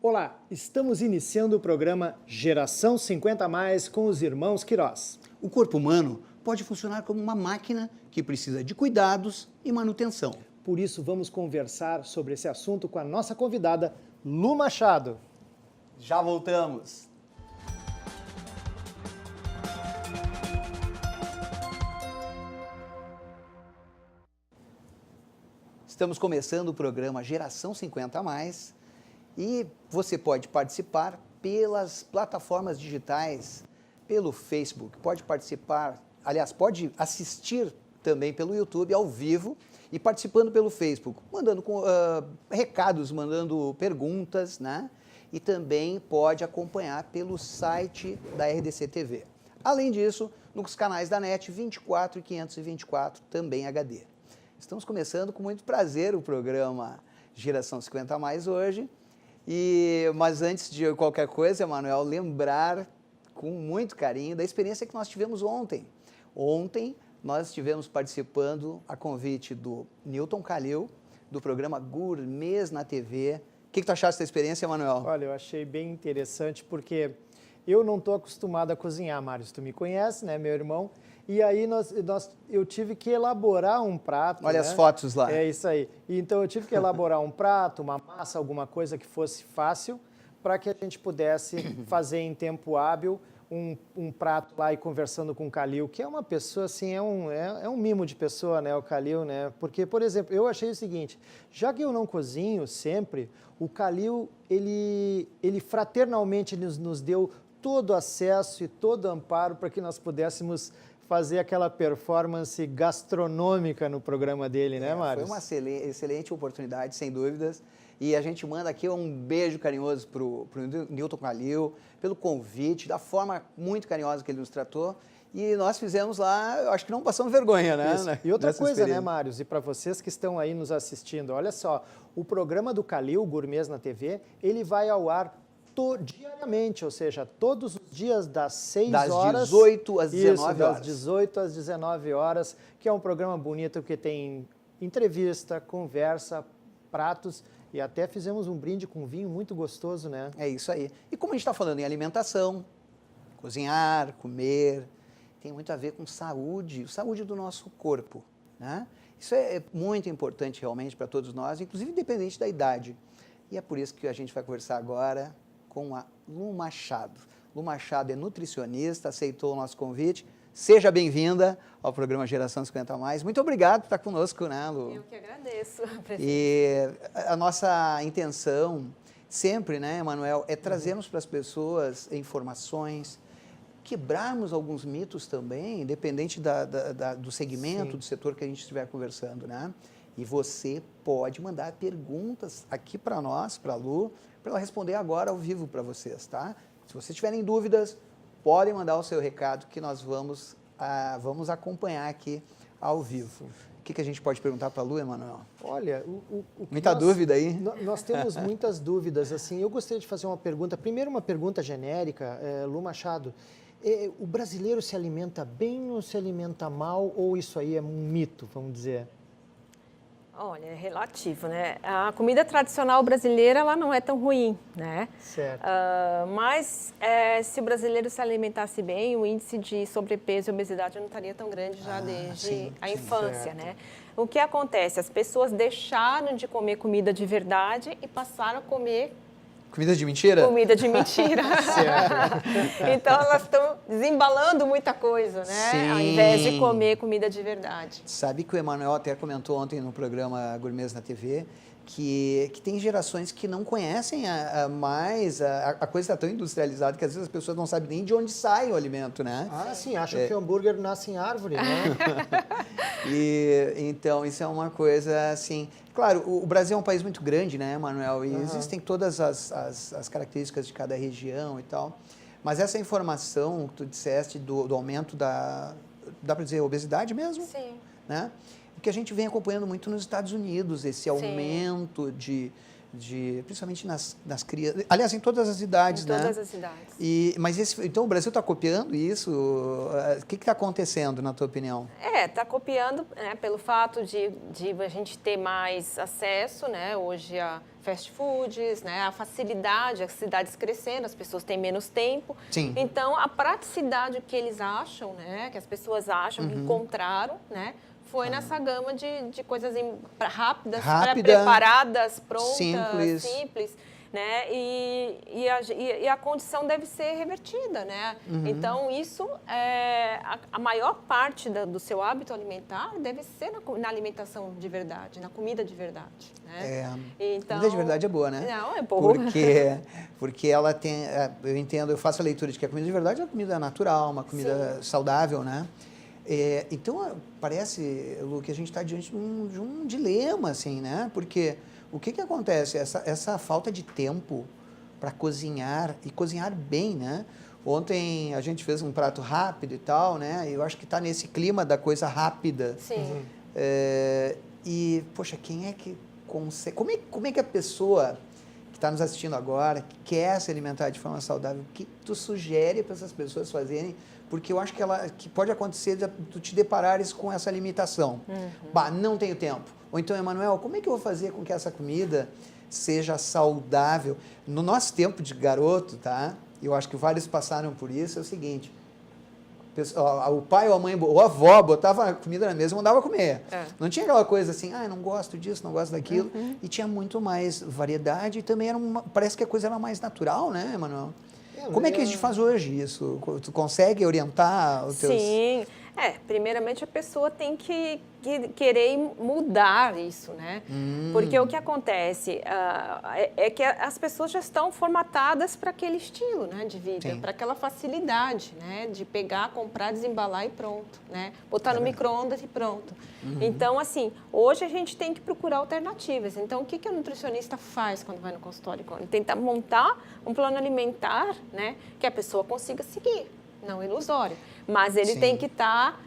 Olá, estamos iniciando o programa Geração 50 a Mais com os irmãos Queiroz. O corpo humano pode funcionar como uma máquina que precisa de cuidados e manutenção. Por isso, vamos conversar sobre esse assunto com a nossa convidada, Lu Machado. Já voltamos! Estamos começando o programa Geração 50 a Mais e você pode participar pelas plataformas digitais, pelo Facebook, pode participar, aliás, pode assistir também pelo YouTube ao vivo e participando pelo Facebook, mandando recados, mandando perguntas, né? E também pode acompanhar pelo site da RDC TV. Além disso, nos canais da NET 24 e 524, também HD. Estamos começando com muito prazer o programa Geração 50 a Mais hoje. Mas antes de qualquer coisa, Emanuel, lembrar com muito carinho da experiência que nós tivemos ontem. Ontem nós estivemos participando a convite do Newton Calil, do programa Gourmets na TV. O que tu achaste da experiência, Emanuel? Olha, eu achei bem interessante porque eu não estou acostumado a cozinhar, Mário. Tu me conhece, né, meu irmão? E aí eu tive que elaborar um prato. Olha, né? As fotos lá. É isso aí. Então eu tive que elaborar um prato, uma massa, alguma coisa que fosse fácil para que a gente pudesse fazer em tempo hábil um prato lá e conversando com o Calil, que é uma pessoa assim, é um mimo de pessoa, né, o Calil, né? Porque, por exemplo, eu achei o seguinte, já que eu não cozinho sempre, o Calil, ele fraternalmente nos deu todo acesso e todo amparo para que nós pudéssemos fazer aquela performance gastronômica no programa dele, né, Mário? Foi uma excelente oportunidade, sem dúvidas. E a gente manda aqui um beijo carinhoso para o Newton Calil, pelo convite, da forma muito carinhosa que ele nos tratou. E nós fizemos lá, eu acho que não passamos vergonha, né? Isso. E outra coisa, né, Mário? E para vocês que estão aí nos assistindo, olha só, o programa do Calil, Gourmets na TV, ele vai ao ar diariamente, ou seja, todos os dias das 6 horas... Das 18 às 19 horas. Das 18 às 19 horas, que é um programa bonito que tem entrevista, conversa, pratos e até fizemos um brinde com vinho muito gostoso, né? É isso aí. E como a gente está falando em alimentação, cozinhar, comer, tem muito a ver com saúde do nosso corpo, né? Isso é muito importante realmente para todos nós, inclusive independente da idade. E é por isso que a gente vai conversar agora com a Lu Machado. Lu Machado é nutricionista, aceitou o nosso convite. Seja bem-vinda ao programa Geração 50 a Mais. Muito obrigado por estar conosco, né, Lu? Eu que agradeço, presidente. E a nossa intenção sempre, né, Emanuel, é trazermos para as pessoas informações, quebrarmos alguns mitos também, independente do segmento, do setor que a gente estiver conversando, né? E você pode mandar perguntas aqui para nós, para a Lu, para ela responder agora ao vivo para vocês, tá? Se vocês tiverem dúvidas, podem mandar o seu recado que nós vamos acompanhar aqui ao vivo. O que a gente pode perguntar para a Lu, Emanuel? Olha, muita dúvida aí? Nós temos muitas dúvidas, assim. Eu gostaria de fazer uma pergunta, primeiro uma pergunta genérica, Lu Machado. O brasileiro se alimenta bem ou se alimenta mal, ou isso aí é um mito, vamos dizer? Olha, é relativo, né? A comida tradicional brasileira, ela não é tão ruim, né? Certo. Mas se o brasileiro se alimentasse bem, o índice de sobrepeso e obesidade não estaria tão grande já desde a infância, né? O que acontece? As pessoas deixaram de comer comida de verdade e passaram a comer... Comida de mentira? Comida de mentira. Então, elas estão desembalando muita coisa, né? Sim. Ao invés de comer comida de verdade. Sabe que o Emanuel até comentou ontem no programa Gourmets na TV que tem gerações que não conhecem mais, a coisa está tão industrializada que às vezes as pessoas não sabem nem de onde sai o alimento, né? Ah, sim, acham que o hambúrguer nasce em árvore, né? Então, isso é uma coisa assim... Claro, o Brasil é um país muito grande, né, Emanuel? E existem todas as características de cada região e tal. Mas essa informação que tu disseste do aumento dá para dizer obesidade mesmo? Sim. Né? Que a gente vem acompanhando muito nos Estados Unidos, esse aumento principalmente nas crianças, aliás, em todas as idades, né? Em todas as idades. Então o Brasil está copiando isso? O que está acontecendo, na tua opinião? Está copiando, né, pelo fato de a gente ter mais acesso, né? Hoje a fast foods, né? A facilidade, as cidades crescendo, as pessoas têm menos tempo. Sim. Então, a praticidade que eles acham, né? Que as pessoas acham, que encontraram, né? Foi nessa gama de coisas rápidas, preparadas, prontas, simples, né? E a condição deve ser revertida, né? Então, isso, a maior parte do seu hábito alimentar deve ser na alimentação de verdade, na comida de verdade, né? Então, comida de verdade é boa, né? Não, é boa. Porque ela tem, eu entendo, eu faço a leitura de que a comida de verdade é uma comida natural, uma comida saudável, né? Então, parece, Lu, que a gente está diante de um dilema, assim, né? Porque o que acontece? Essa falta de tempo para cozinhar, e cozinhar bem, né? Ontem a gente fez um prato rápido e tal, né? Eu acho que está nesse clima da coisa rápida. Sim. E, poxa, quem é que consegue... Como é que a pessoa que está nos assistindo agora, que quer se alimentar de forma saudável, o que tu sugere para essas pessoas fazerem? Porque eu acho que pode acontecer de tu te deparares com essa limitação. Bah, não tenho tempo. Ou então, Emanuel, como é que eu vou fazer com que essa comida seja saudável? No nosso tempo de garoto, tá? Eu acho que vários passaram por isso, é o seguinte. O pai ou a mãe, ou a avó botava a comida na mesa e mandava comer. Não tinha aquela coisa assim, eu não gosto disso, não gosto daquilo. E tinha muito mais variedade e também parece que a coisa era mais natural, né, Emanuel? Como é que a gente faz hoje isso? Tu consegue orientar os teus... Sim. Primeiramente a pessoa tem que querer mudar isso, né? Porque o que acontece é que as pessoas já estão formatadas para aquele estilo, né, de vida, para aquela facilidade, né, de pegar, comprar, desembalar e pronto, né? Botar no micro-ondas e pronto. Então, assim, hoje a gente tem que procurar alternativas. Então, o que o nutricionista faz quando vai no consultório? Ele tenta montar um plano alimentar, né, que a pessoa consiga seguir. Não ilusório, mas ele tem que estar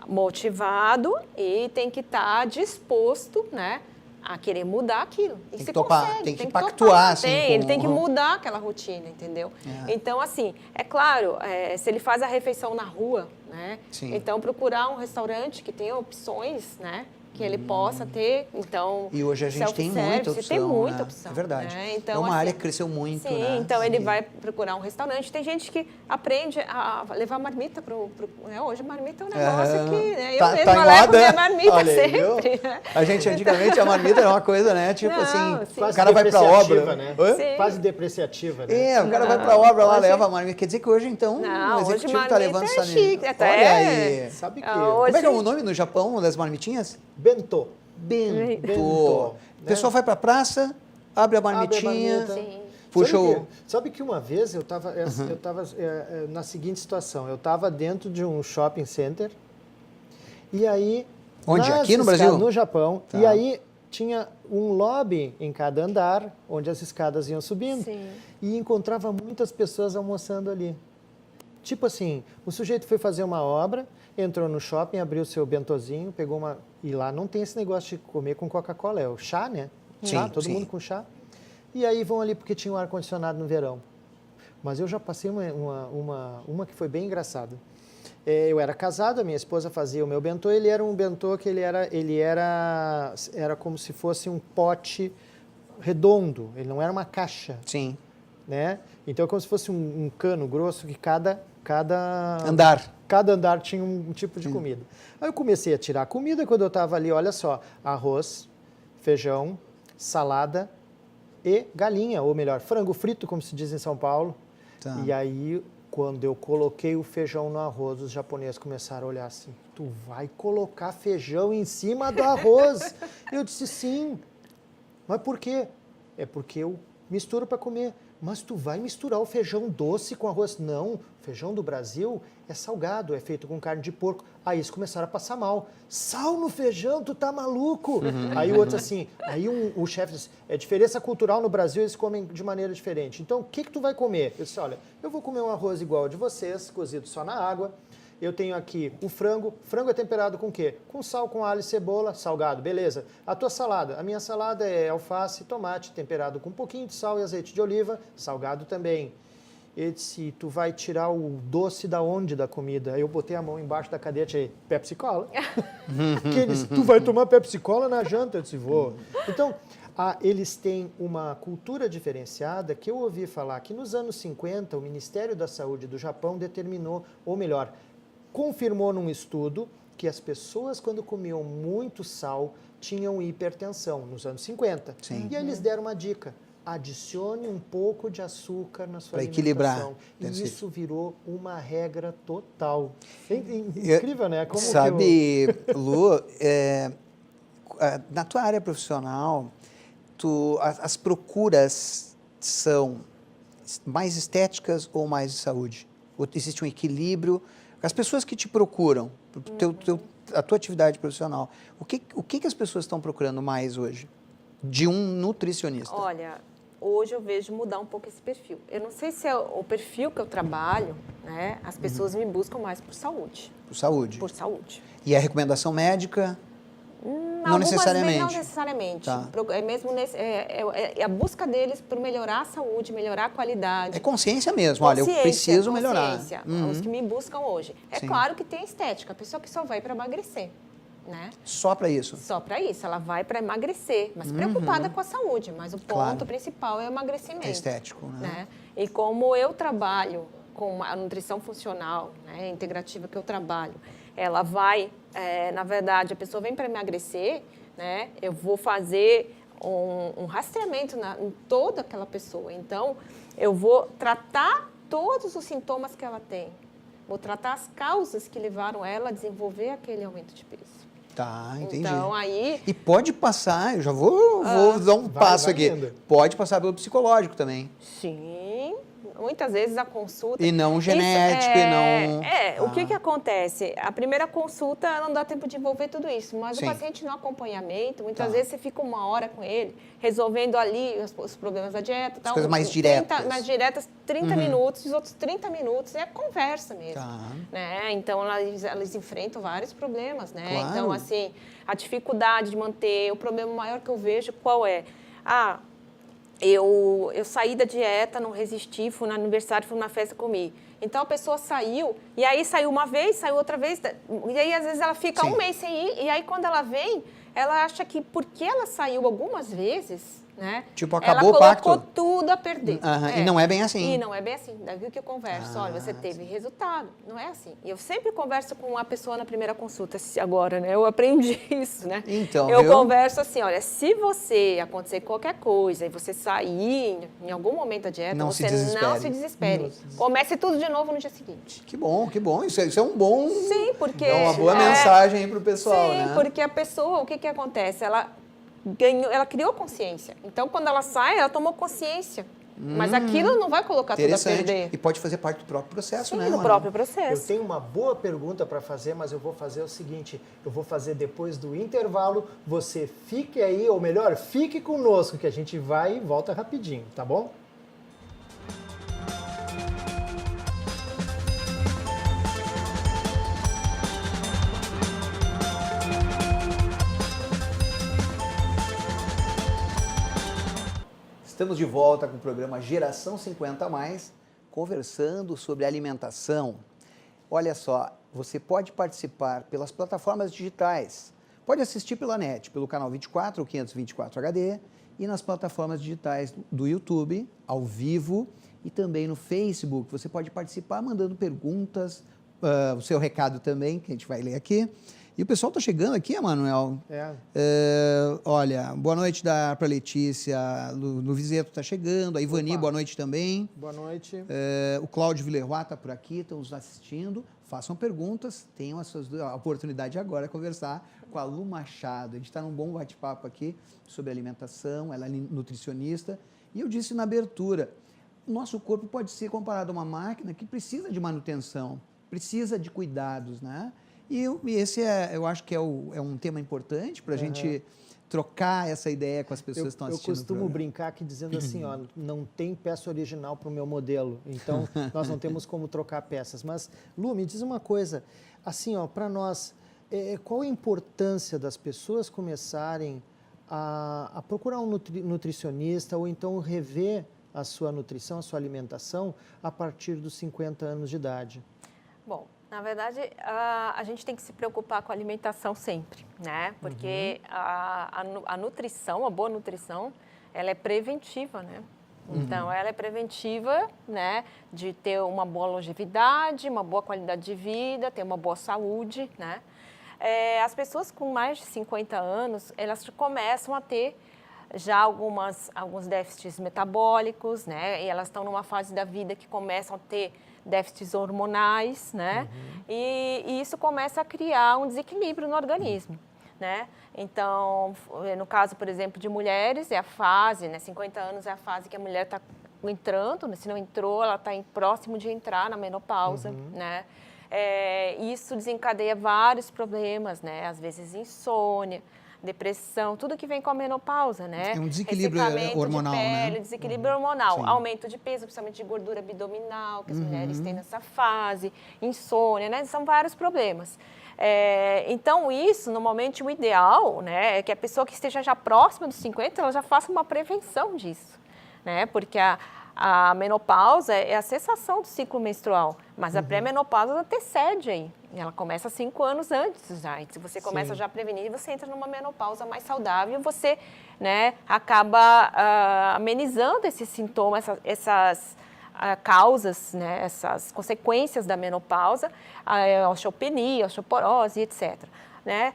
motivado e tem que estar disposto, né, a querer mudar aquilo. E tem se que topar, consegue, tem que pactuar, assim. Ele tem que mudar aquela rotina, entendeu? Então, assim, é claro, se ele faz a refeição na rua, né, então procurar um restaurante que tenha opções, né, que ele possa ter, então... E hoje a gente tem muita opção, tem muita né? opção. É verdade. Né? Então, é uma assim, área que cresceu muito, sim, né? então ele vai procurar um restaurante. Tem gente que aprende a levar marmita hoje marmita é um negócio que... Né? Eu mesma levo minha marmita. Olha, sempre. A gente, antigamente, a marmita era uma coisa, né? Tipo o cara vai pra obra. Né? Quase depreciativa, né? O cara vai pra obra lá, leva a marmita. Quer dizer que hoje, então, o executivo tá levando essa chique. Olha aí. Sabe que... Como é que é o nome no Japão das marmitinhas? Bentô. O pessoal vai para a praça, abre a marmitinha, puxa o... Sabe que uma vez eu estava na seguinte situação, eu estava dentro de um shopping center e aí... Onde? Aqui no Brasil? No Japão. E aí tinha um lobby em cada andar, onde as escadas iam subindo. E encontrava muitas pessoas almoçando ali. Tipo assim, o sujeito foi fazer uma obra, entrou no shopping, abriu o seu bentozinho, pegou uma... E lá não tem esse negócio de comer com Coca-Cola, é o chá, né? Chá, todo mundo com chá. E aí vão ali porque tinha um ar-condicionado no verão. Mas eu já passei uma que foi bem engraçada. Eu era casado, a minha esposa fazia o meu bentô, ele era um bentô que ele era como se fosse um pote redondo, ele não era uma caixa. Sim. Né? Então é como se fosse um cano grosso que cada andar tinha um tipo de comida. Aí eu comecei a tirar a comida quando eu estava ali, olha só, arroz, feijão, salada e galinha, ou melhor, frango frito, como se diz em São Paulo. E aí, quando eu coloquei o feijão no arroz, os japoneses começaram a olhar assim, tu vai colocar feijão em cima do arroz? Eu disse sim. Mas por quê? É porque eu misturo para comer. Mas tu vai misturar o feijão doce com arroz? Não, o feijão do Brasil é salgado, é feito com carne de porco. Aí eles começaram a passar mal. Sal no feijão, tu tá maluco? Aí o outro assim, o chefe disse, é diferença cultural no Brasil, eles comem de maneira diferente. Então, o que tu vai comer? Eu disse, olha, eu vou comer um arroz igual ao de vocês, cozido só na água. Eu tenho aqui o frango. Frango é temperado com o quê? Com sal, com alho e cebola, salgado, beleza. A tua salada? A minha salada é alface, tomate, temperado com um pouquinho de sal e azeite de oliva, salgado também. Ele disse, tu vai tirar o doce da onde da comida? Aí eu botei a mão embaixo da cadeira e tirei Pepsi Cola. Que ele disse, tu vai tomar Pepsi Cola na janta? Eu disse, vou. Então, Eles têm uma cultura diferenciada que eu ouvi falar que nos anos 50 o Ministério da Saúde do Japão determinou, ou melhor, confirmou num estudo que as pessoas quando comiam muito sal tinham hipertensão nos anos 50. Sim. E aí eles deram uma dica: adicione um pouco de açúcar na sua alimentação. Equilibrar. E isso virou uma regra total. Incrível, né? Como sabe, Lu, na tua área profissional, as procuras são mais estéticas ou mais de saúde? Ou existe um equilíbrio? As pessoas que te procuram, a tua atividade profissional, o que as pessoas estão procurando mais hoje de um nutricionista? Olha, hoje eu vejo mudar um pouco esse perfil. Eu não sei se é o perfil que eu trabalho, né? As pessoas me buscam mais por saúde. Por saúde. Por saúde. E a recomendação médica? Não necessariamente. Não necessariamente. Tá. É mesmo a busca deles por melhorar a saúde, melhorar a qualidade. É consciência mesmo. Olha, eu preciso melhorar. Os que me buscam hoje. É Sim. claro que tem estética. A pessoa que só vai para emagrecer, né? Só para isso? Só para isso. Ela vai para emagrecer, mas preocupada com a saúde. Mas o ponto principal é o emagrecimento. É estético, né? E como eu trabalho com a nutrição funcional, né, integrativa que eu trabalho, ela vai, na verdade, a pessoa vem para emagrecer, né, eu vou fazer um rastreamento em toda aquela pessoa. Então, eu vou tratar todos os sintomas que ela tem. Vou tratar as causas que levaram ela a desenvolver aquele aumento de peso. Tá, entendi. Então, aí... E pode passar, eu já vou dar um passo aqui. Ainda. Pode passar pelo psicológico também. Sim, muitas vezes a consulta... E não genético, e não... O que acontece? A primeira consulta não dá tempo de envolver tudo isso, mas Sim. o paciente no acompanhamento, muitas vezes você fica uma hora com ele, resolvendo ali os problemas da dieta. As coisas mais diretas. Mais diretas, 30 minutos, os outros 30 minutos é conversa mesmo. Tá. Né? Então, elas enfrentam vários problemas, né? Claro. Então, assim, a dificuldade de manter, o problema maior que eu vejo, qual é? Eu saí da dieta, não resisti, fui no aniversário, fui na festa, comi. Então, a pessoa saiu, e aí saiu uma vez, saiu outra vez, e aí, às vezes, ela fica um mês sem ir, e aí, quando ela vem, ela acha que porque ela saiu algumas vezes, né? Tipo, acabou o pacto. Ela colocou tudo a perder. E não é bem assim. E não é bem assim. Daí que eu converso, olha, você teve resultado. Não é assim. E eu sempre converso com a pessoa na primeira consulta, agora, né? Eu aprendi isso, né? Então, eu converso assim, olha, se você acontecer qualquer coisa e você sair em algum momento da dieta, você não se desespere. Comece tudo de novo no dia seguinte. Que bom, que bom. Isso é um bom... Sim, porque... É uma boa mensagem aí para o pessoal, sim, né? Sim, porque a pessoa, o que acontece? Ela criou consciência. Então, quando ela sai, ela tomou consciência. Mas aquilo não vai colocar tudo a perder. E pode fazer parte do próprio processo, Sim, né? do próprio processo. Eu tenho uma boa pergunta para fazer, mas eu vou fazer o seguinte, eu vou fazer depois do intervalo, você fique aí, ou melhor, fique conosco, que a gente vai e volta rapidinho, tá bom? Estamos de volta com o programa Geração 50 a Mais, conversando sobre alimentação. Olha só, você pode participar pelas plataformas digitais. Pode assistir pela net, pelo canal 24 ou 524 HD e nas plataformas digitais do YouTube, ao vivo, e também no Facebook. Você pode participar mandando perguntas, o seu recado também, que a gente vai ler aqui. E o pessoal está chegando aqui, Emanuel. Olha, boa noite para a Letícia, no Vizeto está chegando, a Ivani, boa noite também. Boa noite. O Cláudio Villeroy está por aqui, estão nos assistindo. Façam perguntas, tenham a oportunidade agora de conversar com a Lu Machado. A gente está num bom bate-papo aqui sobre alimentação, ela é nutricionista. E eu disse na abertura, o nosso corpo pode ser comparado a uma máquina que precisa de manutenção, precisa de cuidados, né? E esse eu acho que é um tema importante para a gente trocar essa ideia com as pessoas que estão assistindo. Eu costumo brincar aqui dizendo assim, ó, não tem peça original para o meu modelo, então nós não temos como trocar peças. Mas, Lu, me diz uma coisa, assim, ó, para nós, qual a importância das pessoas começarem a procurar um nutricionista ou então rever a sua nutrição, a sua alimentação a partir dos 50 anos de idade? Bom, Na verdade, a gente tem que se preocupar com a alimentação sempre, né? Porque a nutrição, a boa nutrição, ela é preventiva, né? Então, ela é preventiva, né? De ter uma boa longevidade, uma boa qualidade de vida, ter uma boa saúde, né? As pessoas com mais de 50 anos, elas começam a ter já alguns déficits metabólicos, né? E elas estão numa fase da vida que começam a ter déficits hormonais, né? E isso começa a criar um desequilíbrio no organismo, né? Então, no caso, por exemplo, de mulheres, é a fase, né? 50 anos é a fase que a mulher está entrando, né? Se não entrou, ela está próximo de entrar na menopausa, né? Isso desencadeia vários problemas, né? Às vezes insônia, depressão, tudo que vem com a menopausa, né? É um desequilíbrio hormonal, de pele, né? desequilíbrio hormonal, Sim. aumento de peso, principalmente de gordura abdominal, que as mulheres têm nessa fase, insônia, né? São vários problemas. Então, isso, normalmente, o ideal, né, é que a pessoa que esteja já próxima dos 50, ela já faça uma prevenção disso, né? Porque a menopausa é a cessação do ciclo menstrual, mas a pré-menopausa antecede aí. Ela começa 5 anos antes já. E se você começa já a prevenir, você entra numa menopausa mais saudável, você, né, acaba amenizando esses sintomas, essas causas, né, essas consequências da menopausa, a osteopenia, a osteoporose, etc. Né?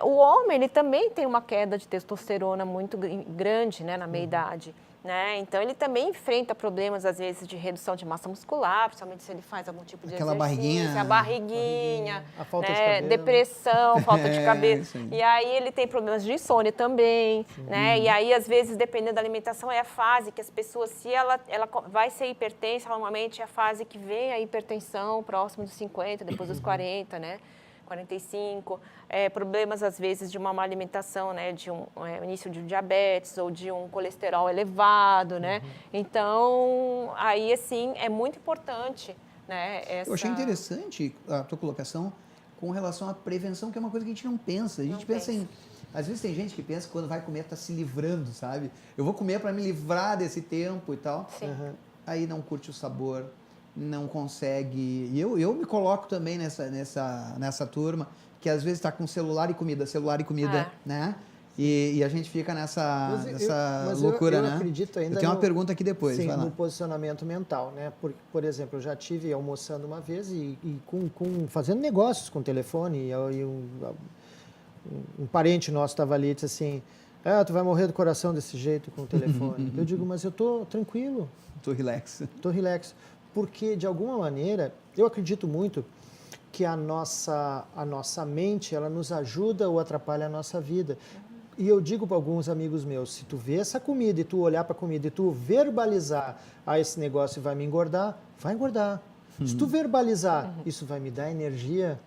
O homem, ele também tem uma queda de testosterona muito grande, né, na meia-idade. Né? Então, ele também enfrenta problemas, às vezes, de redução de massa muscular, principalmente se ele faz algum tipo de Aquela exercício, a barriguinha, a falta né? de cabelo. Depressão, falta de cabelo. Isso aí. E aí ele tem problemas de insônia também, né? E aí, às vezes, dependendo da alimentação, é a fase que as pessoas, se ela vai ser hipertensa, normalmente é a fase que vem a hipertensão, próximo dos 50, depois dos 40, né? 45, problemas às vezes de uma má alimentação, né, de início de diabetes ou de um colesterol elevado, né? Então, aí assim, é muito importante, né, Eu achei interessante a tua colocação com relação à prevenção, que é uma coisa que a gente não pensa. A gente pensa em... Às vezes tem gente que pensa que quando vai comer está se livrando, sabe? Eu vou comer para me livrar desse tempo e tal. Sim. Aí não curte o sabor, não consegue... E eu me coloco também nessa turma, que às vezes está com celular e comida, né? E a gente fica nessa loucura, né? Eu acredito ainda eu tenho uma pergunta aqui depois, sim, vai lá. no posicionamento mental, né? Por exemplo, eu já tive almoçando uma vez e fazendo negócios com o telefone e um parente nosso estava ali e disse assim, tu vai morrer do coração desse jeito com o telefone. Eu digo, mas eu estou tranquilo. Estou relax. Estou relax. Porque, de alguma maneira, eu acredito muito que a nossa mente, ela nos ajuda ou atrapalha a nossa vida. E eu digo para alguns amigos meus, se tu vê essa comida e tu olhar para a comida e tu verbalizar, esse negócio vai me engordar, vai engordar. Se tu verbalizar, isso vai me dar energia,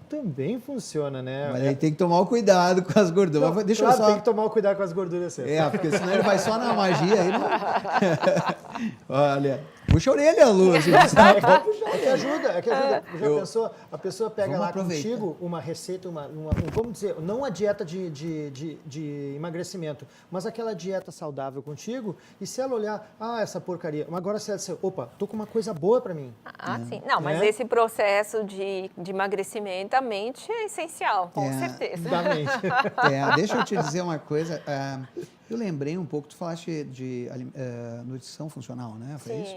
também funciona, né? Mas aí tem que tomar o cuidado com as gorduras. Então, Deixa claro, eu só... tem que tomar o cuidado com as gorduras certas. Porque senão ele vai só na magia. Aí não... Olha, puxa a orelha, Lu. É que ajuda. Já pensou? A pessoa pega Vamos lá aproveitar. contigo uma receita, vamos dizer, não a dieta de emagrecimento, mas aquela dieta saudável contigo, e se ela olhar, essa porcaria, mas agora se ela disser, opa, tô com uma coisa boa para mim. Sim. Não, mas esse processo de emagrecimento, a mente é essencial, com certeza. Da mente. Deixa eu te dizer uma coisa. Eu lembrei um pouco, tu falaste de nutrição funcional, né? Foi isso?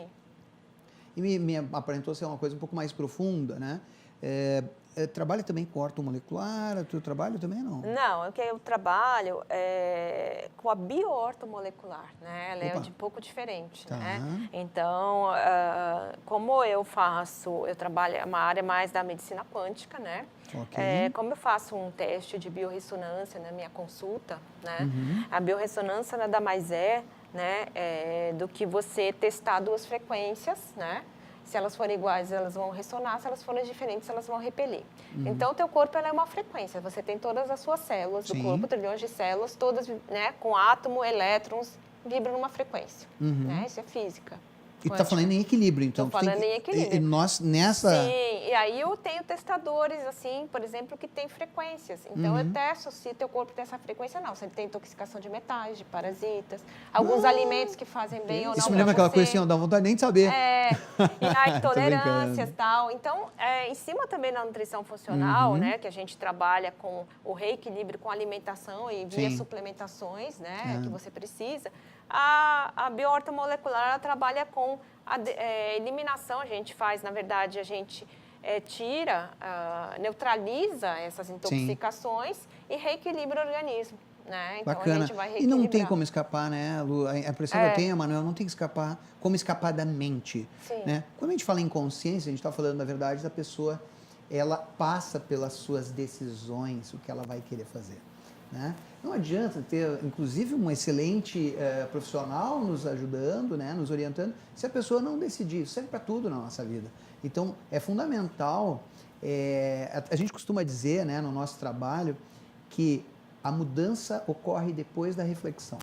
E me aparentou ser uma coisa um pouco mais profunda, né? Trabalha também com ortomolecular? Tu trabalha também, não? Não, eu trabalho com a bioortomolecular, né? Ela é de pouco diferente, né? Então, como eu trabalho uma área mais da medicina quântica, né? Okay. Como eu faço um teste de biorressonância na minha consulta, né? A biorressonância nada mais né, do que você testar 2 frequências, né? Se elas forem iguais, elas vão ressonar. Se elas forem diferentes, elas vão repelir. Então, o teu corpo é uma frequência. Você tem todas as suas células do corpo, trilhões de células, todas, né, com átomo, elétrons, vibram numa frequência. Né? Isso é física. E está falando em equilíbrio, então. Estou falando em equilíbrio. E nós, nessa... Sim, e aí eu tenho testadores, assim, por exemplo, que tem frequências. Então, eu testo se o teu corpo tem essa frequência ou não. Se ele tem intoxicação de metais, de parasitas, alguns alimentos que fazem bem ou não. Isso me lembra aquela coisa assim, não dá vontade nem de saber. E há intolerâncias e tal. Então, em cima também da nutrição funcional, né, que a gente trabalha com o reequilíbrio com alimentação e via suplementações, né, que você precisa, a bioortomolecular ela trabalha com a eliminação. A gente faz, na verdade, a gente tira, neutraliza essas intoxicações e reequilibra o organismo. Né? Então, Bacana. A gente vai E não tem reequilibrar. como escapar, né, Lu? A impressão que eu tenho, Manuel, não tem que escapar. Como escapar da mente. Sim. Né? Quando a gente fala em consciência, a gente está falando, na verdade, da pessoa, ela passa pelas suas decisões, o que ela vai querer fazer. Né? Não adianta ter, inclusive, um excelente profissional nos ajudando, né, nos orientando, se a pessoa não decidir. Isso serve para tudo na nossa vida. Então, é fundamental, a gente costuma dizer, né, no nosso trabalho, que a mudança ocorre depois da reflexão.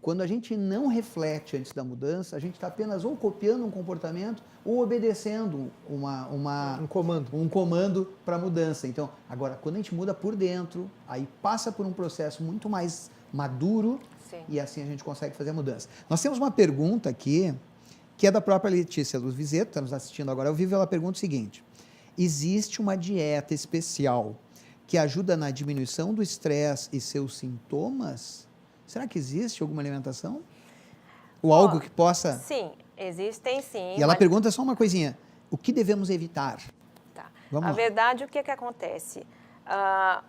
Quando a gente não reflete antes da mudança, a gente está apenas ou copiando um comportamento ou obedecendo um comando para a mudança. Então, agora, quando a gente muda por dentro, aí passa por um processo muito mais maduro e assim a gente consegue fazer a mudança. Nós temos uma pergunta aqui, que é da própria Letícia Luz Vizeto, está nos assistindo agora ao vivo. Ela pergunta o seguinte: existe uma dieta especial que ajuda na diminuição do estresse e seus sintomas? Será que existe alguma alimentação? Ou algo que possa... Sim, existem sim. E ela pergunta só uma coisinha: o que devemos evitar? Tá. Vamos Na lá. verdade, o que acontece?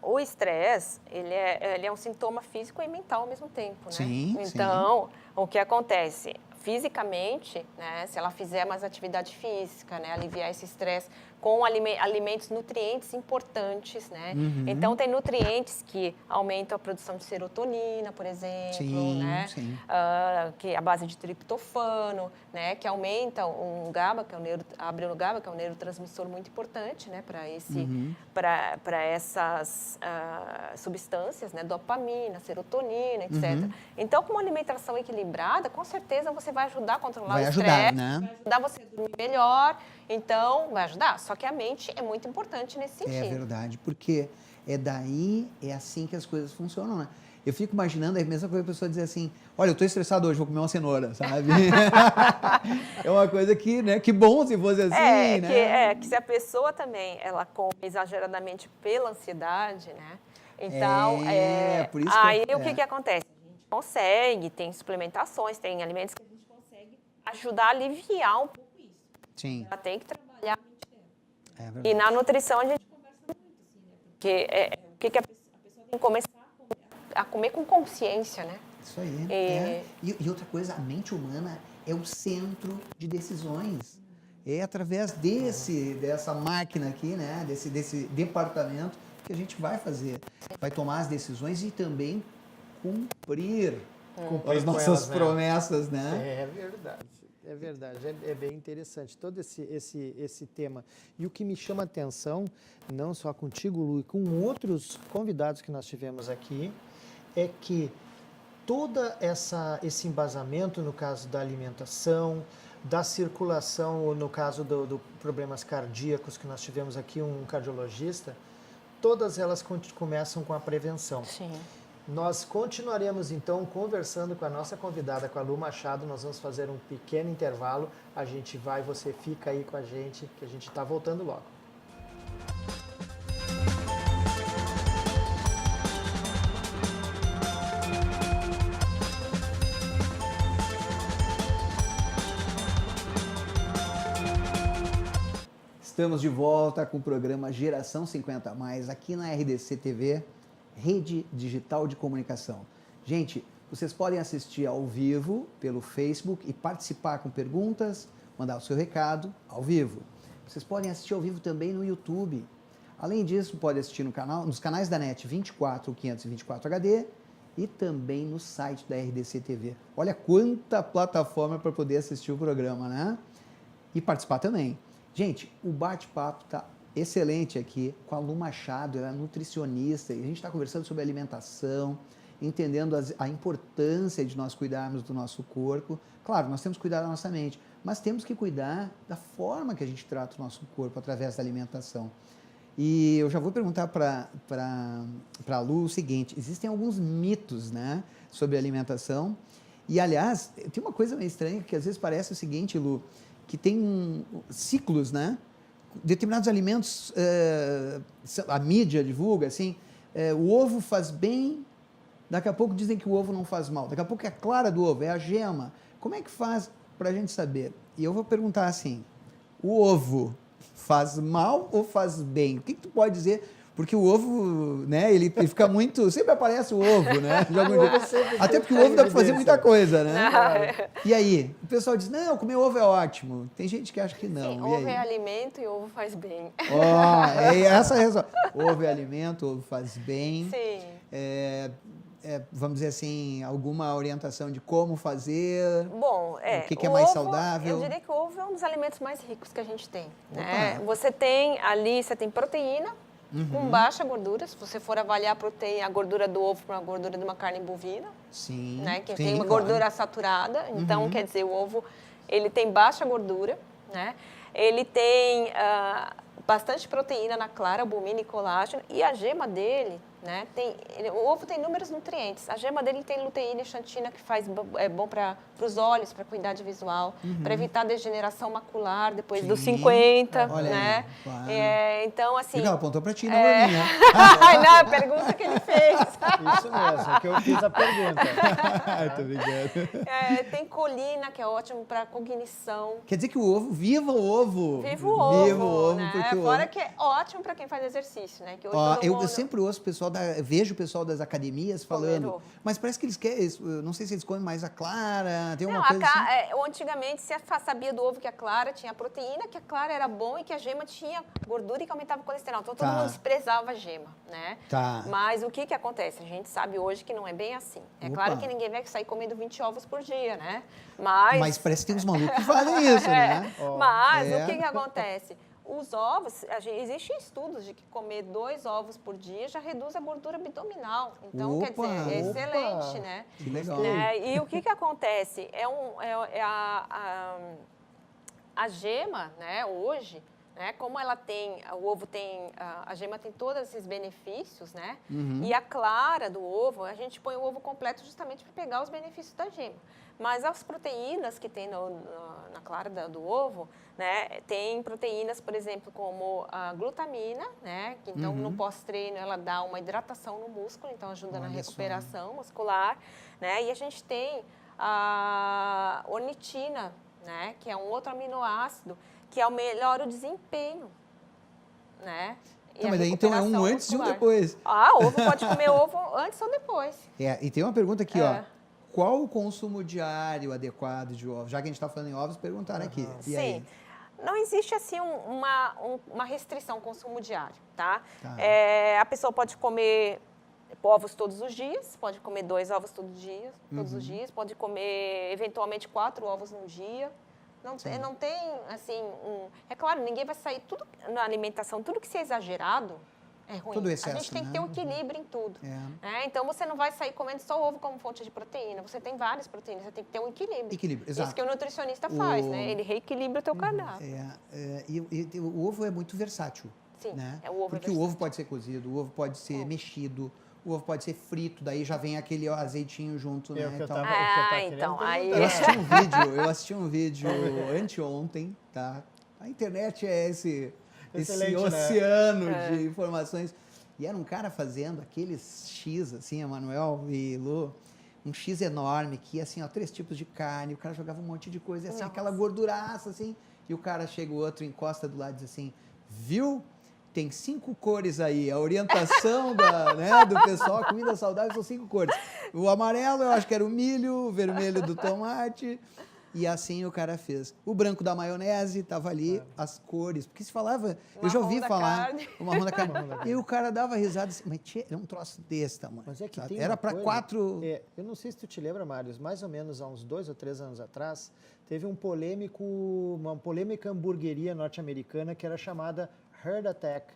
O estresse, ele é um sintoma físico e mental ao mesmo tempo, né? Sim, então, o que acontece? Fisicamente, né, se ela fizer mais atividade física, né, aliviar esse estresse com alimentos nutrientes importantes, né? Então, tem nutrientes que aumentam a produção de serotonina, por exemplo, né? Que é a base de triptofano, né? Que aumenta o GABA, que é o GABA, que é um neurotransmissor muito importante, né? Para essas substâncias, né? Dopamina, serotonina, etc. Então, com uma alimentação equilibrada, com certeza você vai ajudar a controlar o estresse, né? vai ajudar você a dormir melhor, então vai ajudar. Só que a mente é muito importante nesse sentido. É verdade, porque é assim que as coisas funcionam, né? Eu fico imaginando, é a mesma coisa a pessoa dizer assim: olha, eu estou estressado hoje, vou comer uma cenoura, sabe? É uma coisa que, né, que bom se fosse assim, né? Que se a pessoa também, ela come exageradamente pela ansiedade, né? Então, por isso aí o que acontece? A gente consegue, tem suplementações, tem alimentos que a gente consegue ajudar a aliviar um pouco isso. Sim. Ela tem que trabalhar a mente dela. É verdade. E na nutrição a gente conversa muito, assim, né? Porque a pessoa tem que começar a comer com consciência, né? Isso aí. E outra coisa, a mente humana é o centro de decisões. É através dessa máquina aqui, né? Desse departamento que a gente vai tomar as decisões e também cumprir as nossas promessas, né? É verdade. É verdade, é bem interessante todo esse tema. E o que me chama a atenção, não só contigo, Lu, e com outros convidados que nós tivemos aqui, é que todo esse embasamento, no caso da alimentação, da circulação, ou no caso do problemas cardíacos, que nós tivemos aqui um cardiologista, todas elas começam com a prevenção. Sim. Nós continuaremos, então, conversando com a nossa convidada, com a Lu Machado. Nós vamos fazer um pequeno intervalo. A gente você fica aí com a gente, que a gente está voltando logo. Estamos de volta com o programa Geração 50+, aqui na RDC TV, Rede Digital de Comunicação. Gente, vocês podem assistir ao vivo pelo Facebook e participar com perguntas, mandar o seu recado ao vivo. Vocês podem assistir ao vivo também no YouTube. Além disso, pode assistir nos canais da NET 24 ou 524 HD e também no site da RDC TV. Olha quanta plataforma para poder assistir o programa, né? E participar também. Gente, o bate-papo está excelente aqui com a Lu Machado, ela é nutricionista, e a gente está conversando sobre alimentação entendendo a importância de nós cuidarmos do nosso corpo. Claro, nós temos que cuidar da nossa mente, mas temos que cuidar da forma que a gente trata o nosso corpo através da alimentação. E eu já vou perguntar para a Lu o seguinte, existem alguns mitos, né, sobre alimentação. E, aliás, tem uma coisa meio estranha que às vezes parece o seguinte, Lu, que tem ciclos, né? Determinados alimentos, a mídia divulga, assim, o ovo faz bem, daqui a pouco dizem que o ovo não faz mal, daqui a pouco é a clara do ovo, é a gema. Como é que faz para a gente saber? E eu vou perguntar assim, o ovo faz mal ou faz bem? O que tu pode dizer? Porque o ovo, né, ele fica muito... Sempre aparece o ovo, né? Até porque o ovo dá para fazer muita coisa, né? E aí? O pessoal diz, não, comer ovo é ótimo. Tem gente que acha que não. Sim, ovo é alimento e ovo faz bem. Essa é a resposta. Ovo é alimento, ovo faz bem. Sim. Vamos dizer assim, alguma orientação de como fazer? Bom, o que é mais saudável? Eu diria que o ovo é um dos alimentos mais ricos que a gente tem. Né? Você tem proteína, com baixa gordura, se você for avaliar a gordura do ovo para a gordura de uma carne bovina, sim, né, que tem uma gordura saturada, então quer dizer, o ovo ele tem baixa gordura, né? Ele tem bastante proteína na clara, albumina e colágeno, e a gema dele, né, o ovo tem inúmeros nutrientes. A gema dele tem luteína e xantina, que é bom para os olhos, para cuidar de visual, para evitar degeneração macular depois dos 50, olha né? Aí, claro. Então, assim... Ela apontou para ti, não para mim, né? Não, a pergunta que ele fez. Isso mesmo, que eu fiz a pergunta. Tô brincando. Tem colina, que é ótimo para cognição. Quer dizer que o ovo, viva o ovo! Viva o ovo, viva o ovo, né? porque Fora que é ótimo para quem faz exercício, né? Que hoje eu sempre ouço o pessoal, vejo o pessoal das academias falando, mas parece que eles querem, não sei se eles comem mais a clara, tem uma coisa assim. Antigamente se sabia do ovo que a clara tinha proteína, que a clara era bom e que a gema tinha gordura e que aumentava o colesterol. Então todo mundo desprezava a gema, né? Mas o que acontece? A gente sabe hoje que não é bem assim. É claro que ninguém vai sair comendo 20 ovos por dia, né? Mas parece que tem uns malucos que fazem isso, né? Mas o que acontece? Os ovos, existem estudos de que comer 2 ovos por dia já reduz a gordura abdominal. Então, quer dizer, é excelente, né? Que legal. E o que acontece? A gema, né, hoje, né, como ela tem, a gema tem todos esses benefícios, né? E a clara do ovo, a gente põe o ovo completo justamente para pegar os benefícios da gema. Mas as proteínas que tem na clara do ovo, né, tem proteínas, por exemplo, como a glutamina, né, que então no pós-treino ela dá uma hidratação no músculo, então ajuda na recuperação muscular, né, e a gente tem a ornitina, né, que é um outro aminoácido que melhora o desempenho, né. Mas aí então é um antes e um depois. O ovo pode comer ovo antes ou depois. E tem uma pergunta aqui, ó. Qual o consumo diário adequado de ovos? Já que a gente está falando em ovos, perguntaram aqui. E aí? Não existe assim uma restrição ao consumo diário, tá? A pessoa pode comer ovos todos os dias, pode comer 2 ovos todos os dias, pode comer eventualmente 4 ovos no dia. Não tem assim É claro, ninguém vai sair tudo na alimentação, tudo que se é exagerado é ruim. Tudo excesso, a gente tem que ter um equilíbrio em tudo. Então, você não vai sair comendo só ovo como fonte de proteína. Você tem várias proteínas, você tem que ter um equilíbrio. Exato. Isso que o nutricionista faz, né? Ele reequilibra o teu cardápio. E o ovo é muito versátil. Sim, né? Porque o ovo pode ser cozido, o ovo pode ser mexido, o ovo pode ser frito, daí já vem aquele azeitinho junto, né? Eu assisti um vídeo anteontem, tá? A internet é esse oceano de informações. E era um cara fazendo aqueles X, assim, Emanuel e Lu, um X enorme, que ia assim, ó, 3 tipos de carne, o cara jogava um monte de coisa, assim, aquela gorduraça, assim, e o cara chega, o outro encosta do lado e diz assim, viu? Tem 5 cores aí, a orientação do pessoal, a comida saudável são 5 cores. O amarelo, eu acho que era o milho, o vermelho do tomate, e assim o cara fez. O branco da maionese estava ali, as cores, porque se falava, eu já ouvi falar, o marrom da carne, e o cara dava risada assim, mas é um troço desse tamanho. Mas é que tem era para 4... eu não sei se tu te lembra, Mário, mais ou menos há uns 2 ou 3 anos atrás, teve uma polêmica hamburgueria norte-americana que era chamada Heart Attack.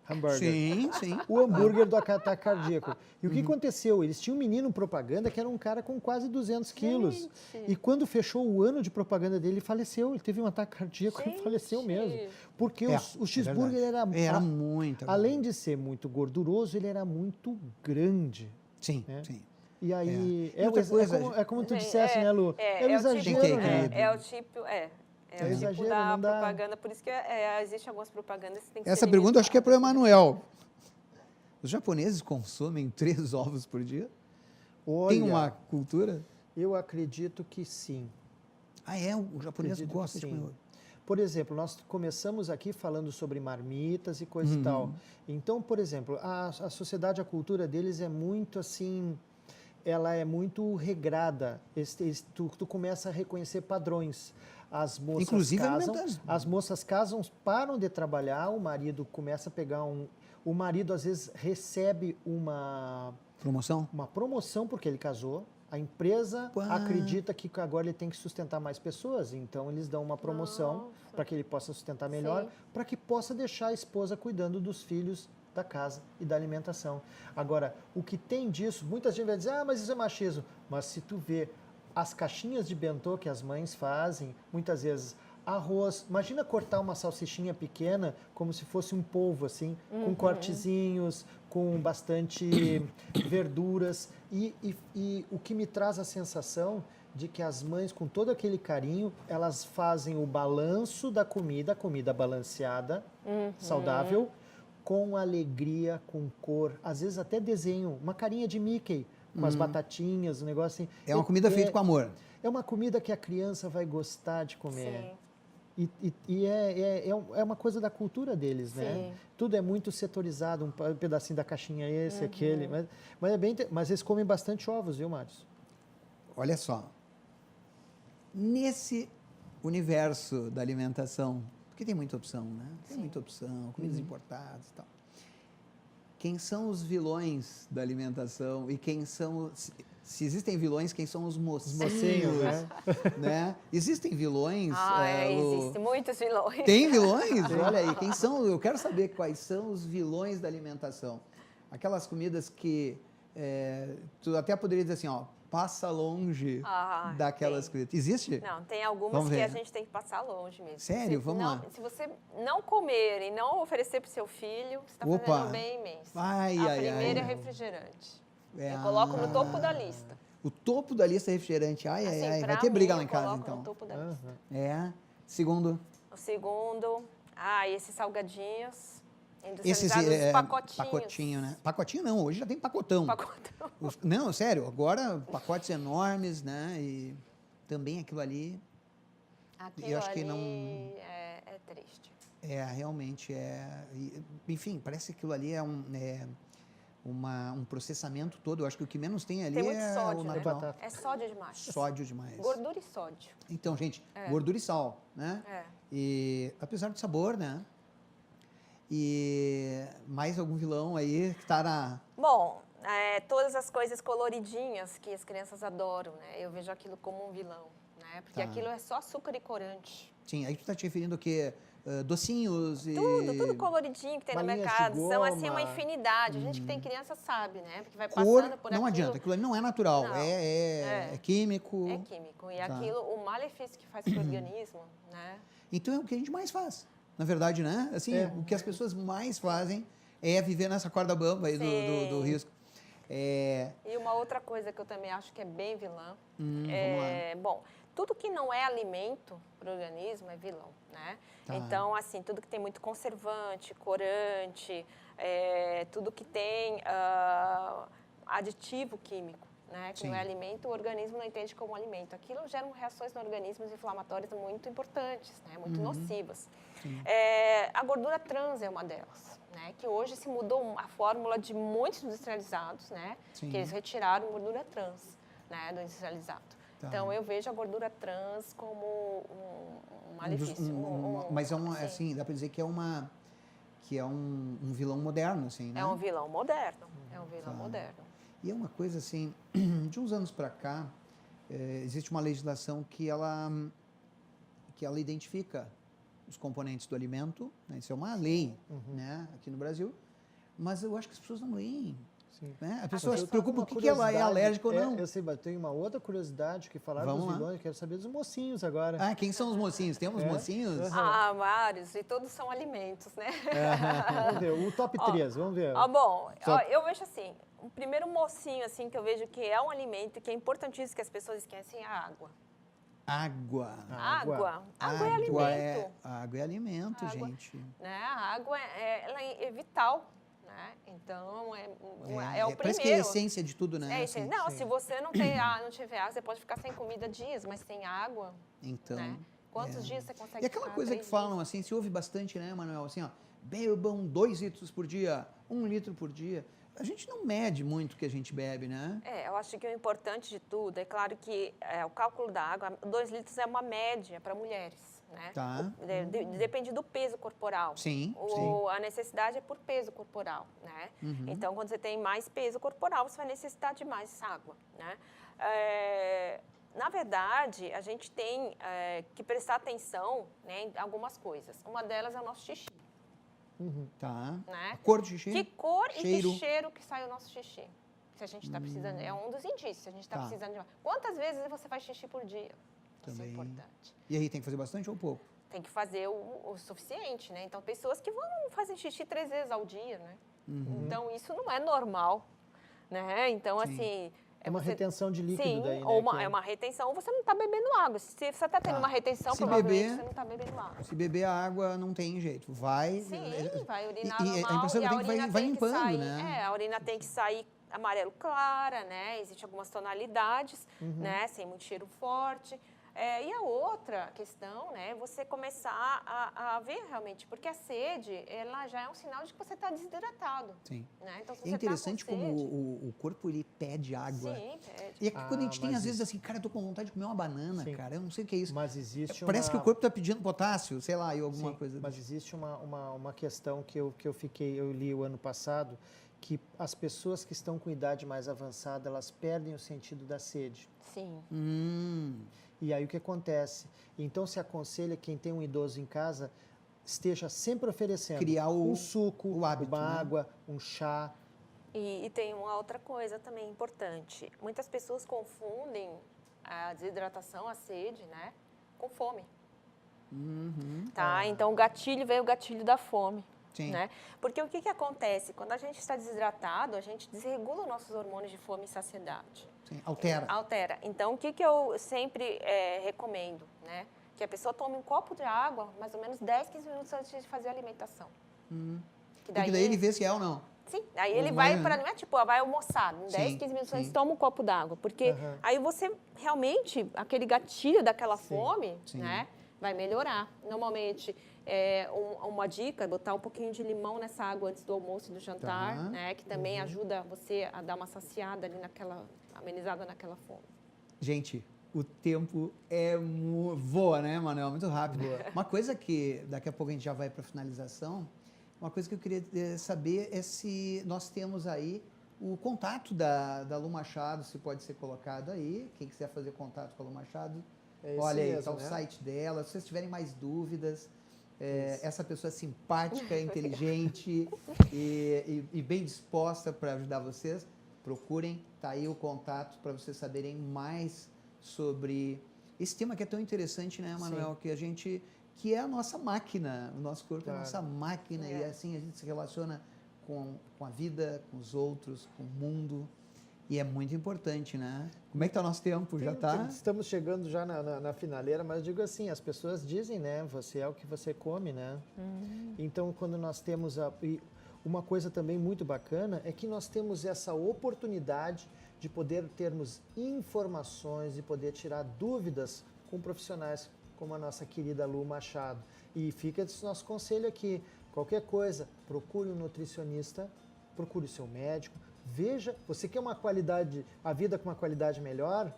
hambúrguer. Sim, sim. O hambúrguer do ataque cardíaco. E o que aconteceu? Eles tinham um menino propaganda que era um cara com quase 200 quilos. E quando fechou o ano de propaganda dele, ele faleceu. Ele teve um ataque cardíaco e faleceu mesmo. Porque o cheeseburger era muito. além de ser muito gorduroso, ele era muito grande. Sim, né? sim. E aí, E outra coisa, é como tu dissesse, né, Lu? É o exagero, né? É o tipo, é o tipo exagero, da não dá. propaganda, por isso que existem algumas propagandas que tem que Essa ser pergunta eu acho que é para o limitadas. Emanuel. Os japoneses consomem 3 ovos por dia? Tem uma Olha, cultura? eu acredito que sim. Ah, é? O japonês Acredito gosta que de sim. comer ovo. Por exemplo, nós começamos aqui falando sobre marmitas e coisa e tal. Então, por exemplo, a sociedade, a cultura deles é muito assim, ela é muito regrada. Tu começa a reconhecer padrões. Inclusive alimentando. As moças casam, param de trabalhar, o marido começa a pegar o marido às vezes recebe uma promoção porque ele casou. A empresa acredita que agora ele tem que sustentar mais pessoas, então eles dão uma promoção para que ele possa sustentar melhor, para que possa deixar a esposa cuidando dos filhos, da casa e da alimentação. Agora, o que tem disso, muita gente vai dizer, mas isso é machismo. Mas se tu vê as caixinhas de bentô que as mães fazem, muitas vezes arroz, imagina cortar uma salsichinha pequena como se fosse um polvo, assim, com cortezinhos, com bastante verduras. E o que me traz a sensação de que as mães, com todo aquele carinho, elas fazem o balanço da comida, a comida balanceada, saudável, com alegria, com cor. Às vezes até desenham uma carinha de Mickey, com as batatinhas, um negócio assim. É uma comida feita com amor. É uma comida que a criança vai gostar de comer. Sim. E é uma coisa da cultura deles, né? Sim. Tudo é muito setorizado, um pedacinho da caixinha esse, aquele. Mas eles comem bastante ovos, viu, Márcio? Olha só. Nesse universo da alimentação, porque tem muita opção, né? Tem muita opção, comidas importadas e tal. Quem são os vilões da alimentação e quem são... Se existem vilões, quem são os mocinhos, né? Existem vilões? Existem muitos vilões. Tem vilões? Olha aí, quem são? Eu quero saber quais são os vilões da alimentação. Aquelas comidas que tu até poderia dizer assim, ó, passa longe daquelas comidas. Existe? Não, tem algumas que a gente tem que passar longe mesmo. Sério? Vamos lá. Se você não comer e não oferecer para o seu filho, você está fazendo bem imenso. A primeira é refrigerante. Eu coloco no topo da lista. O topo da lista é refrigerante. Vai ter briga lá em casa, então. No topo da lista. Segundo? O segundo, esses salgadinhos Esses pacotinhos. pacotinho, né? Pacotinho não, hoje já tem pacotão. Não, sério, agora pacotes enormes, né? E também aquilo ali. Aquilo acho que não é triste. Realmente enfim, parece que aquilo ali é um processamento todo. Eu acho que o que menos tem ali muito sódio, o né? natural. É sódio demais. Sódio demais. Gordura e sódio. Então, gente, gordura e sal, né? E apesar do sabor, né? E mais algum vilão aí que tá na... Bom, todas as coisas coloridinhas que as crianças adoram, né? Eu vejo aquilo como um vilão, né? Porque aquilo é só açúcar e corante. Sim, aí tu tá te referindo ao quê? Docinhos e... Tudo coloridinho que tem no mercado. São, assim, uma infinidade. A gente que tem criança sabe, né? Porque vai passando por aquilo. Não adianta, aquilo ali não é natural, Não. é químico. É químico. E aquilo, o malefício que faz para o organismo, né? Então é o que a gente mais faz, na verdade, né? Assim, o que as pessoas mais fazem é viver nessa corda bamba aí do risco. E uma outra coisa que eu também acho que é bem vilã. Vamos lá. Bom, tudo que não é alimento para o organismo é vilão, né? Então, assim, tudo que tem muito conservante, corante, tudo que tem aditivo químico, né? Que não é alimento, o organismo não entende como alimento. Aquilo gera reações no organismo inflamatórias muito importantes, né? Muito nocivas. A gordura trans é uma delas, né? Que hoje se mudou a fórmula de muitos industrializados, né? Que eles retiraram gordura trans, né? Do industrializado. Então, eu vejo a gordura trans como um malefício. Mas assim, dá para dizer que é um vilão moderno, assim, né? É um vilão moderno. É um vilão moderno. E é uma coisa assim, de uns anos para cá, existe uma legislação que ela identifica os componentes do alimento, né? Isso é uma lei, né? Aqui no Brasil. Mas eu acho que as pessoas não leem. Sim. Né? A pessoa Mas se eu tava preocupa com com uma o que ela é curiosidade, alérgica ou não. Eu sei, mas tem uma outra curiosidade que falaram Vamos dos lá. vilões, eu quero saber dos mocinhos agora. Ah, quem são os mocinhos? Temos mocinhos? Ah, vários, e todos são alimentos, né? Vamos ver, o top 3, vamos ver. Bom, eu vejo assim, o primeiro mocinho assim que eu vejo que é um alimento que é importantíssimo que as pessoas esquecem é a água. Água. Água é alimento. Água é alimento, Água. gente. Né? A água ela é vital, né? Então é o primeiro. Parece que é a essência de tudo, né? Assim, não, se você não tiver água, você pode ficar sem comida dias, mas sem água, Então. né? Quantos dias você consegue E aquela ficar? coisa que 3 falam assim, se ouve bastante, né, Manuel? Assim, ó, bebam 2 litros por dia, 1 litro por dia. A gente não mede muito o que a gente bebe, né? Eu acho que o importante de tudo, é claro que o cálculo da água, 2 litros é uma média para mulheres, né? Tá. Depende do peso corporal. Sim, A necessidade é por peso corporal, né? Então, quando você tem mais peso corporal, você vai necessitar de mais água, né? Na verdade, a gente tem que prestar atenção, né, em algumas coisas. Uma delas é o nosso xixi. Tá. Né? A cor do xixi? Que cor cheiro. e que cheiro que sai o nosso xixi. Se a gente está precisando, é um dos indícios, se a gente está precisando de mais. Quantas vezes você faz xixi por dia? Isso é importante. E aí, tem que fazer bastante ou pouco? Tem que fazer o suficiente, né? Então, pessoas que fazem xixi 3 vezes ao dia, né? Então, isso não é normal, né? Então, assim... É uma retenção de líquido sim, daí, né? ou é uma retenção, ou você não está bebendo água. Se você está tendo uma retenção, Se provavelmente beber- você não está bebendo água. Se beber a água, não tem jeito. Vai... Sim, vai urinar e normal. a impressão e que a tem que urina vai tem que limpando, sair, né? a urina tem que sair amarelo clara, né? Existem algumas tonalidades, né? Sem muito cheiro forte. E a outra questão, né? Você começar a ver realmente, porque a sede, ela já é um sinal de que você está desidratado. Sim. Né? Então, se É você interessante tá com como sede, o corpo, ele pede água. Sim, pede. E é que quando a gente tem, mas às vezes, assim, cara, eu tô com vontade de comer uma banana, Sim. cara, eu não sei o que é isso. Mas existe Parece que uma... o corpo tá pedindo potássio, sei lá, e alguma Sim, coisa. mas existe uma questão que eu li o ano passado, que as pessoas que estão com idade mais avançada, elas perdem o sentido da sede. Sim. E aí o que acontece? Então se aconselha quem tem um idoso em casa, esteja sempre oferecendo Criar um suco, o hábito, uma né? água, um chá. E tem uma outra coisa também importante. Muitas pessoas confundem a desidratação, a sede, né, com fome. Tá? Então, veio o gatilho da fome. Sim. Né? Porque o que acontece? Quando a gente está desidratado, a gente desregula os nossos hormônios de fome e saciedade. Sim, altera. Altera. Então, o que eu sempre recomendo? Né? Que a pessoa tome um copo de água, mais ou menos 10, 15 minutos antes de fazer a alimentação. Que Porque daí ele vê se é ou não. Sim, aí Ou ele vai, vai para, não é tipo, vai almoçar, em 10, 15 minutos antes, toma um copo d'água. Porque aí você realmente, aquele gatilho daquela fome, né, vai melhorar. Normalmente, uma dica é botar um pouquinho de limão nessa água antes do almoço e do jantar, né, que também ajuda você a dar uma saciada ali amenizada naquela fome. Gente, o tempo voa, né, Manuel? Muito rápido. Uma coisa que daqui a pouco a gente já vai para a finalização, uma coisa que eu queria saber é se nós temos aí o contato da Lu Machado, se pode ser colocado aí. Quem quiser fazer contato com a Lu Machado, olha aí, está o site dela. Se vocês tiverem mais dúvidas, essa pessoa é simpática, inteligente e bem disposta para ajudar vocês, procurem, está aí o contato para vocês saberem mais sobre esse tema que é tão interessante, né, Manuel? Que é a nossa máquina, o nosso corpo é a nossa máquina e assim a gente se relaciona com a vida, com os outros, com o mundo e é muito importante, né? Como é que está o nosso tempo? Já está? Estamos chegando já na finaleira, mas eu digo assim, as pessoas dizem, né, você é o que você come, né? Então, quando nós temos uma coisa também muito bacana é que nós temos essa oportunidade de poder termos informações e poder tirar dúvidas com profissionais como a nossa querida Lu Machado. E fica esse nosso conselho aqui, qualquer coisa, procure um nutricionista, procure o seu médico, veja, você quer a vida com uma qualidade melhor,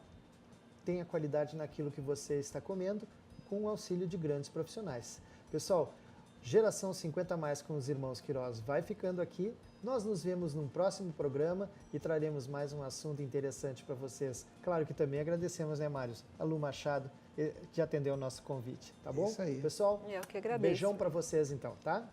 tenha qualidade naquilo que você está comendo, com o auxílio de grandes profissionais. Pessoal, Geração 50 Mais com os irmãos Queiroz vai ficando aqui. Nós nos vemos num próximo programa e traremos mais um assunto interessante para vocês. Claro que também agradecemos, né, Mário? A Lu Machado de atender o nosso convite, tá bom? Isso aí. Pessoal, Eu que agradeço. beijão para vocês então, tá?